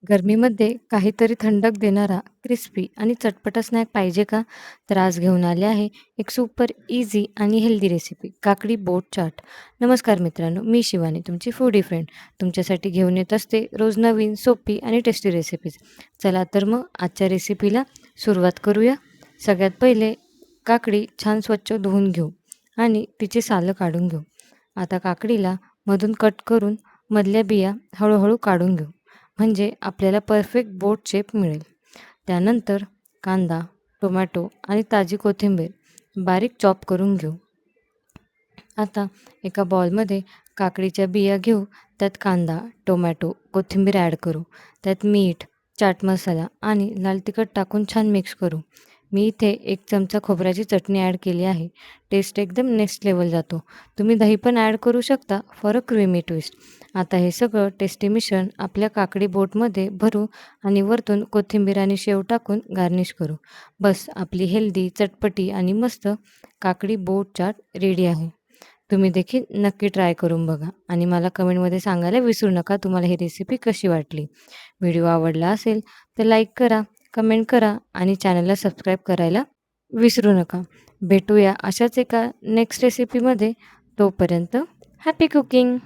गरमीमध्ये काहीतरी थंडक देणारा, क्रिस्पी आणि चटपटा स्नॅक पाहिजे का? तर आज घेऊन आले आहे एक सुपर इझी आणि हेल्दी रेसिपी, काकडी बोट चाट. नमस्कार मित्रांनो, मी शिवानी, तुमची फूडी फ्रेंड. तुमच्यासाठी घेऊन येत असते रोज नवीन, सोपी आणि टेस्टी रेसिपीज. चला तर मग आजच्या रेसिपीला सुरुवात करूया. सगळ्यात पहिले काकडी छान स्वच्छ धुवून घेऊ आणि तिचे सालं काढून घेऊ. आता काकडीला मधून कट करून मधल्या बिया हळूहळू काढून घेऊ, म्हणजे आपल्याला परफेक्ट बोट शेप मिळेल. त्यानंतर कांदा, टोमॅटो आणि ताजी कोथिंबीर बारीक चॉप करून घेऊ. आता एका बॉलमध्ये काकडीच्या बिया घेऊ, त्यात कांदा, टोमॅटो, कोथिंबीर ॲड करू. त्यात मीठ, चाट मसाला आणि लाल तिखट टाकून छान मिक्स करू. मी इथे 1 चमचा खोबऱ्याची चटणी ॲड केली आहे. टेस्ट एकदम नेक्स्ट लेवल जातो. तुम्ही दही पण ॲड करू शकता फॉर अ क्रीमी ट्विस्ट. आता हे सगळं टेस्टी मिश्रण आपल्या काकडी बोटमध्ये भरू आणि वरतून कोथिंबीर आणि शेव टाकून गार्निश करू. बस, आपली हेल्दी, चटपटी आणि मस्त काकडी बोट चाट रेडी आहे. तुम्ही देखील नक्की ट्राय करून बघा आणि मला कमेंटमध्ये सांगायला विसरू नका तुम्हाला ही रेसिपी कशी वाटली. व्हिडिओ आवडला असेल तर लाईक करा, कमेंट करा आणि चॅनलला सबस्क्राईब करायला विसरू नका. भेटूया अशाच एका नेक्स्ट रेसिपीमध्ये. तोपर्यंत हॅपी कुकिंग.